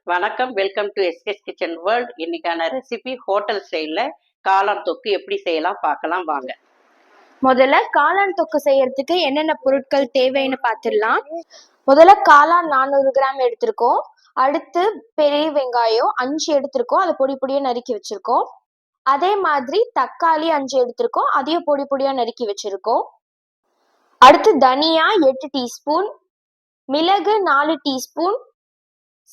வணக்கம், welcome to எஸ்கேஸ் kitchen world. இன்னைக்கான recipe hotel ஸ்டைலில் காளான் தொக்கு எப்படி செய்யலாம் பார்க்கலாம் வாங்க. முதல்ல காளான் தொக்கு செய்யறதுக்கு என்னென்ன பொருட்கள் தேவைன்னு பார்த்துடலாம். முதல்ல காளான் 400 கிராம் எடுத்திருக்கோம். அடுத்து பெரிய வெங்காயம் 5 எடுத்திருக்கோம், அதை பொடி பொடியா நறுக்கி வச்சிருக்கோம். அதே மாதிரி தக்காளி 5 எடுத்திருக்கோம், அதையும் பொடி பொடியா நறுக்கி வச்சிருக்கோம். அடுத்து தனியா 8 டீஸ்பூன், மிளகு 4 டீஸ்பூன்,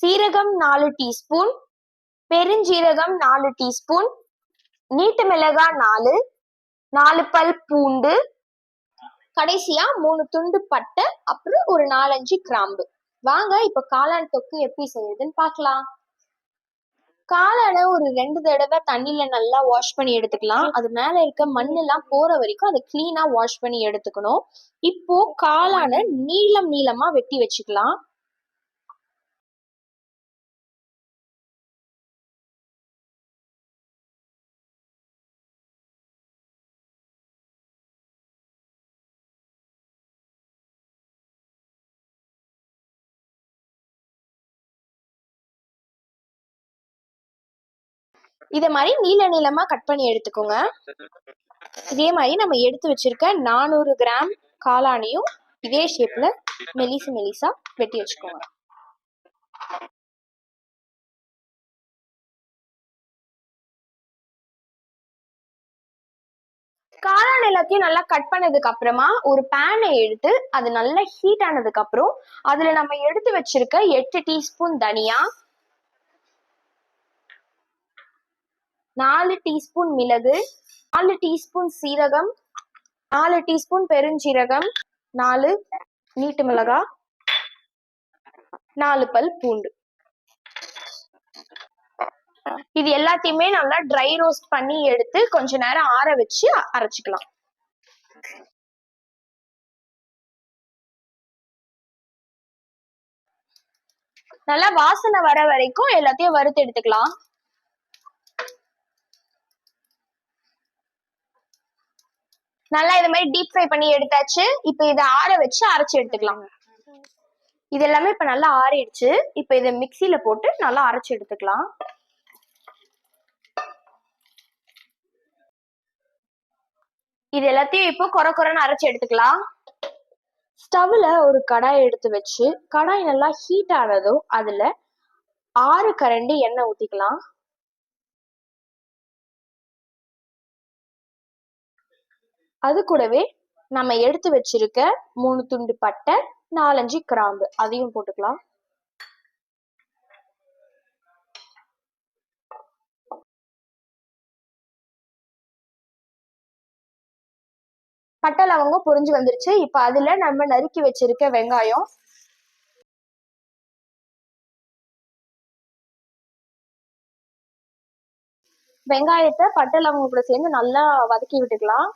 சீரகம் 4 டீஸ்பூன், பெருஞ்சீரகம் 4 டீஸ்பூன், நீட்டு மிளகாய் 4 பல் பூண்டு, கடைசியா 3 துண்டு பட்டை, அப்புறம் ஒரு 4-5 கிராம்பு. வாங்க இப்ப காளான் தொக்கு எப்படி செய்யுதுன்னு பார்க்கலாம். காளானை ஒரு 2 தடவை தண்ணியில நல்லா வாஷ் பண்ணி எடுத்துக்கலாம். அது மேல இருக்க மண்ணெல்லாம் போற வரைக்கும் அதை கிளீனா வாஷ் பண்ணி எடுத்துக்கணும். இப்போ காளானை நீளமா வெட்டி வச்சுக்கலாம். இதை மாதிரி நீளமா கட் பண்ணி எடுத்துக்கோங்க. இதே மாதிரி நம்ம எடுத்து வச்சிருக்க 400 கிராம் காளானையும் இதே ஷேப்ல மெலிசா வெட்டி வச்சுக்கோங்க. காளான் எல்லாத்தையும் நல்லா கட் பண்ணதுக்கு அப்புறமா ஒரு பேனை எடுத்து அது நல்லா ஹீட் ஆனதுக்கு அப்புறம் அதுல நம்ம எடுத்து வச்சிருக்க 8 டீஸ்பூன் தனியா, 4 டீஸ்பூன் மிளகு, 4 டீஸ்பூன் சீரகம், 4 டீஸ்பூன் பெருஞ்சீரகம், 4 நீட்டு மிளகாய், 4 பல் பூண்டு, இது எல்லாத்தையுமே நல்லா ட்ரை ரோஸ்ட் பண்ணி எடுத்து கொஞ்ச நேரம் ஆற வச்சு அரைச்சிக்கலாம். நல்லா வாசனை வர வரைக்கும் எல்லாத்தையும் வறுத்து எடுத்துக்கலாம். நல்லா இது மாதிரி டீப் ஃப்ரை பண்ணி எடுத்தாச்சு. இப்ப இதை ஆற வச்சு அரைச்சு எடுத்துக்கலாம். இது எல்லாமே இப்ப நல்லா ஆறிடுச்சு. இப்ப இதை மிக்சியில போட்டு நல்லா அரைச்சு எடுத்துக்கலாம். இது எல்லாத்தையும் இப்போ கொரன்னு அரைச்சு எடுத்துக்கலாம். ஸ்டவ்ல ஒரு கடாய் எடுத்து வச்சு கடாய் நல்லா ஹீட் ஆனதும் அதுல 6 கரண்டி எண்ணெய் ஊத்திக்கலாம். அது கூடவே நம்ம எடுத்து வச்சிருக்க 3 துண்டு பட்டை, 4-5 கிராம்பு அதையும் போட்டுக்கலாம். பட்டை லவங்கம் பொரிஞ்சு வந்துருச்சு. இப்ப அதுல நம்ம நறுக்கி வச்சிருக்க வெங்காயம், வெங்காயத்தை பட்டை லவங்கம் கூட சேர்ந்து நல்லா வதக்கி விட்டுக்கலாம்.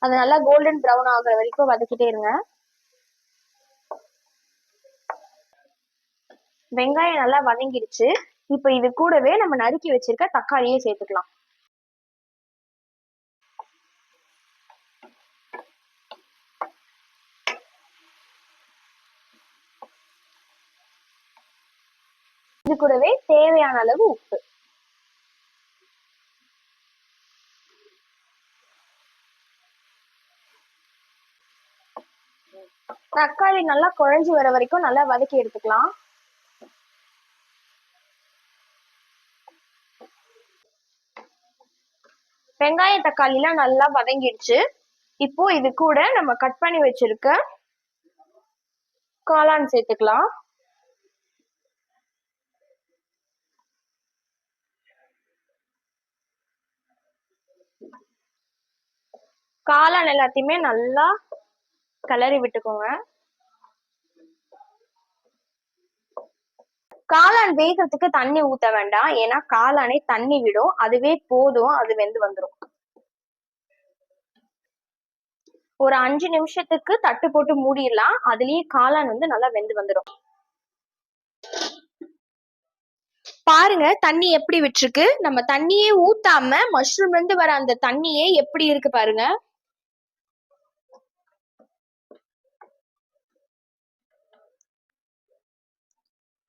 அது நல்லா கோல்டன் ப்ரௌன் ஆகுற வரைக்கும் வதக்கிட்டே இருங்க. வெங்காயம் நல்லா வதங்கிடுச்சு. இப்ப இது கூடவே நம்ம நறுக்கி வச்சிருக்க தக்காளியை சேர்த்துக்கலாம். இது கூடவே தேவையான அளவு உப்பு. தக்காளி நல்லா குழஞ்சு வர வரைக்கும் நல்லா வதக்கி எடுத்துக்கலாம். வெங்காய தக்காளி எல்லாம் நல்லா வதங்கிடுச்சு. இப்போ இது கூட நம்ம கட் பண்ணி வச்சிருக்க காளான் சேர்த்துக்கலாம். காளான் எல்லாத்தையுமே நல்லா கிளறி விட்டுக்கோங்க. காளான் வேகிறதுக்கு தண்ணி ஊத்த வேண்டாம், ஏன்னா காளானே தண்ணி விடும், அதுவே போதும், அது வெந்து வந்துடும். ஒரு 5 நிமிஷத்துக்கு தட்டு போட்டு மூடிடலாம். அதுலயே காளான் நல்லா வெந்து வந்துடும். பாருங்க தண்ணி எப்படி விட்டுருக்கு. நம்ம தண்ணியே ஊத்தாம மஷ்ரூம்ல இருந்து வர அந்த தண்ணியே எப்படி இருக்கு பாருங்க.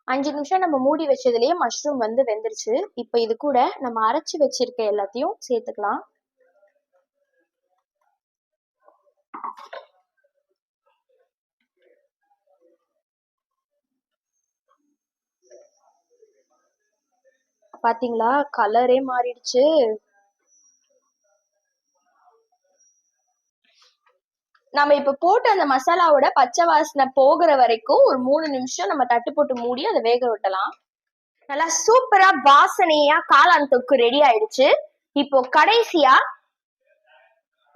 5 நிமிஷம் நம்ம மூடி வச்சதுலயே மஷ்ரூம் வந்து வெந்துருச்சு. இப்போ இது கூட நம்ம அரைச்சு வச்சிருக்க எல்லாத்தையும் சேர்த்துக்கலாம். பாத்தீங்களா, கலரே மாறிடுச்சு. நம்ம இப்ப போட்டு அந்த மசாலாவோட பச்சை வாசனை போகிற வரைக்கும் ஒரு 3 நிமிஷம் நம்ம தட்டு போட்டு மூடி அதை வேக விட்டலாம். நல்லா சூப்பரா வாசனையா காளான் தொக்கு ரெடி ஆயிடுச்சு. இப்போ கடைசியா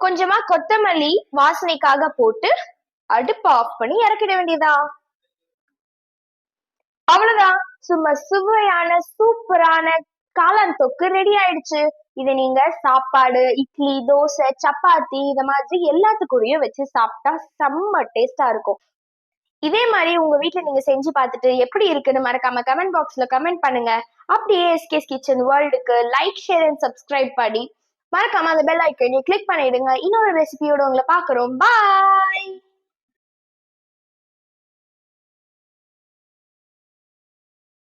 கொஞ்சமா கொத்தமல்லி வாசனைக்காக போட்டு அடுப்பை ஆஃப் பண்ணி இறக்கிட வேண்டியதா. அவ்வளவுதான், சும்மா சுவையான சூப்பரான காளான் தொக்கு ரெடி ஆயிடுச்சு. இதை நீங்க சாப்பாடு, இட்லி, தோசை, சப்பாத்தி இந்த மாதிரி எல்லாத்துக்கூடயும் வச்சு சாப்பிட்டா செம்ம டேஸ்டா இருக்கும். இதே மாதிரி உங்க வீட்ல நீங்க செஞ்சு பார்த்துட்டு எப்படி இருக்குன்னு மறக்காம கமெண்ட் பாக்ஸ்ல கமெண்ட் பண்ணுங்க. அப்படியே எஸ்கேஸ் கிச்சன் வேர்ல்டுக்கு லைக், ஷேர் அண்ட் சப்ஸ்கிரைப் பண்ணி மறக்காம அந்த பெல் ஐக்கனை கிளிக் பண்ணிடுங்க. இன்னொரு ரெசிபியோட உங்களை பார்க்குறோம். பாய்.